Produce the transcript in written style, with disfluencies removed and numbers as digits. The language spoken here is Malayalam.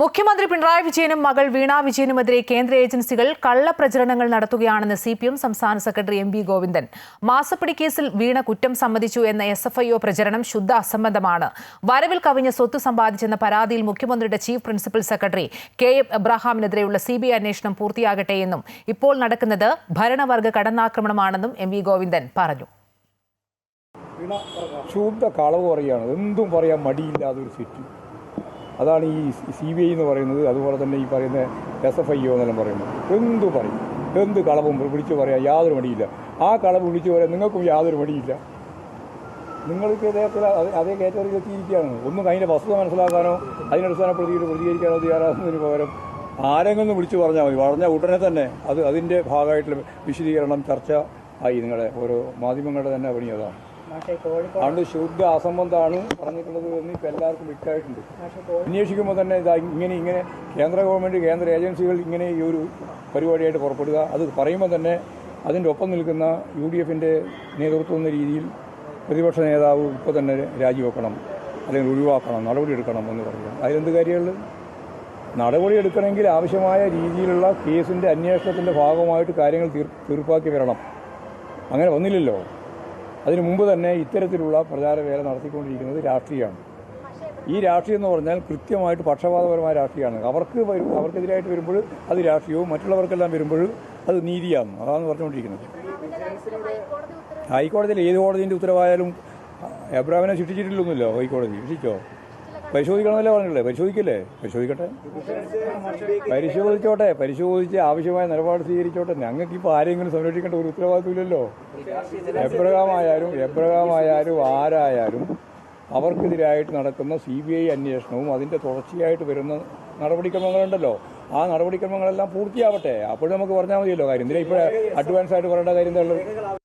മുഖ്യമന്ത്രി പിണറായി വിജയനും മകൾ വീണ വിജയനുമെതിരെ കേന്ദ്ര ഏജൻസികൾ കള്ളപ്രചരണങ്ങൾ നടത്തുകയാണെന്ന് സിപിഎം സംസ്ഥാന സെക്രട്ടറി എം.വി. ഗോവിന്ദൻ. മാസപ്പടി കേസിൽ വീണ കുറ്റം സമ്മതിച്ചു എന്ന എസ്എഫ്ഐഒ പ്രചരണം ശുദ്ധ അസംബന്ധമാണ്. വരവിൽ കവിഞ്ഞ സ്വത്ത് സമ്പാദിച്ചെന്ന പരാതിയിൽ മുഖ്യമന്ത്രിയുടെ ചീഫ് പ്രിൻസിപ്പൽ സെക്രട്ടറി കെ.എം. എബ്രഹാമിനെതിരെയുള്ള സിബിഐ അന്വേഷണം പൂർത്തിയാകട്ടെയെന്നും ഇപ്പോൾ നടക്കുന്നത് ഭരണവർഗ കടന്നാക്രമണമാണെന്നും എം.വി. ഗോവിന്ദൻ പറഞ്ഞു. ശുദ്ധ കളവ് പറയുകയാണ്. എന്തും പറയാൻ മടിയില്ലാതൊരു സെറ്റ്. അതാണ് ഈ CBI എന്ന് പറയുന്നത്. അതുപോലെ തന്നെ ഈ പറയുന്ന SFIO എന്നെല്ലാം പറയുന്നത്. എന്തു പറയും, എന്ത് കളവും വിളിച്ചു പറയാൻ യാതൊരു മടിയില്ല. ആ കളവ് വിളിച്ചു പറയാൻ നിങ്ങൾക്കും യാതൊരു മടിയില്ല. നിങ്ങൾക്ക് ഇതേപോലെ അതേ കാറ്റഗറിയിൽ എത്തിയിരിക്കുകയാണ്. ഒന്നും അതിൻ്റെ വസ്തുത മനസ്സിലാക്കാനോ അതിനടിസ്ഥാനപ്പെടുത്തിയിട്ട് പ്രതികരിക്കാനോ തയ്യാറാകുന്നതിന് പകരം ആരെങ്കിലും വിളിച്ചു പറഞ്ഞാൽ മതി. പറഞ്ഞാൽ ഉടനെ തന്നെ അതിൻ്റെ ഭാഗമായിട്ടുള്ള വിശദീകരണം ചർച്ച ആയി. നിങ്ങളുടെ ഓരോ മാധ്യമങ്ങളുടെ തന്നെ പണി അതാണ്. അതുകൊണ്ട് ശുദ്ധ അസംബന്ധമാണ് പറഞ്ഞിട്ടുള്ളത് എന്ന് ഇപ്പം എല്ലാവർക്കും വ്യക്തമായിട്ടുണ്ട്. അന്വേഷിക്കുമ്പോൾ തന്നെ ഇങ്ങനെ കേന്ദ്ര ഗവൺമെൻറ് കേന്ദ്ര ഏജൻസികൾ ഇങ്ങനെ ഈ ഒരു പരിപാടിയായിട്ട് പുറപ്പെടുക, അത് പറയുമ്പോൾ തന്നെ അതിൻ്റെ ഒപ്പം നിൽക്കുന്ന UDFൻ്റെ നേതൃത്വം എന്ന രീതിയിൽ പ്രതിപക്ഷ നേതാവ് ഇപ്പോൾ തന്നെ രാജിവെക്കണം, അല്ലെങ്കിൽ ഒഴിവാക്കണം, നടപടിയെടുക്കണം എന്ന് പറയുക. അതിലെന്ത് കാര്യമുള്ളത്? നടപടിയെടുക്കണമെങ്കിൽ ആവശ്യമായ രീതിയിലുള്ള കേസിൻ്റെ അന്വേഷണത്തിൻ്റെ ഭാഗമായിട്ട് കാര്യങ്ങൾ തീർപ്പാക്കി വരണം. അങ്ങനെ വന്നില്ലല്ലോ. അതിനു മുമ്പ് തന്നെ ഇത്തരത്തിലുള്ള പ്രചാരവേല നടത്തിക്കൊണ്ടിരിക്കുന്നത് രാഷ്ട്രീയമാണ്. ഈ രാഷ്ട്രീയം എന്ന് പറഞ്ഞാൽ കൃത്യമായിട്ട് പക്ഷപാതപരമായ രാഷ്ട്രീയമാണ്. അവർക്കെതിരായിട്ട് വരുമ്പോൾ അത് രാഷ്ട്രീയവും, മറ്റുള്ളവർക്കെല്ലാം വരുമ്പോൾ അത് നീതിയാണ്. അതാണ് പറഞ്ഞുകൊണ്ടിരിക്കുന്നത്. ഹൈക്കോടതിയിൽ ഏത് കോടതിൻ്റെ ഉത്തരവായാലും എബ്രഹാമിനെ ശിക്ഷിച്ചിട്ടില്ലൊന്നുമില്ലോ. ഹൈക്കോടതി ശിക്ഷിച്ചോ? പരിശോധിക്കണമെന്നല്ലേ പറഞ്ഞില്ലേ? പരിശോധിക്കട്ടെ, പരിശോധിച്ച് ആവശ്യമായ നിലപാട് സ്വീകരിച്ചോട്ടെ. ഞങ്ങൾക്കിപ്പോൾ ആരെങ്കിലും സംരക്ഷിക്കേണ്ട ഒരു ഉത്തരവാദിത്വമില്ലല്ലോ. എബ്രഹാമായാലും ആരായാലും അവർക്കെതിരായിട്ട് നടക്കുന്ന CBI അന്വേഷണവും അതിൻ്റെ തുടർച്ചയായിട്ട് വരുന്ന നടപടിക്രമങ്ങളുണ്ടല്ലോ, ആ നടപടിക്രമങ്ങളെല്ലാം പൂർത്തിയാവട്ടെ. അപ്പോഴും നമുക്ക് പറഞ്ഞാൽ മതിയല്ലോ കാര്യം. എന്തിനാ ഇപ്പോൾ അഡ്വാൻസ് ആയിട്ട് പറയേണ്ട കാര്യം എന്താ ഉള്ളത്?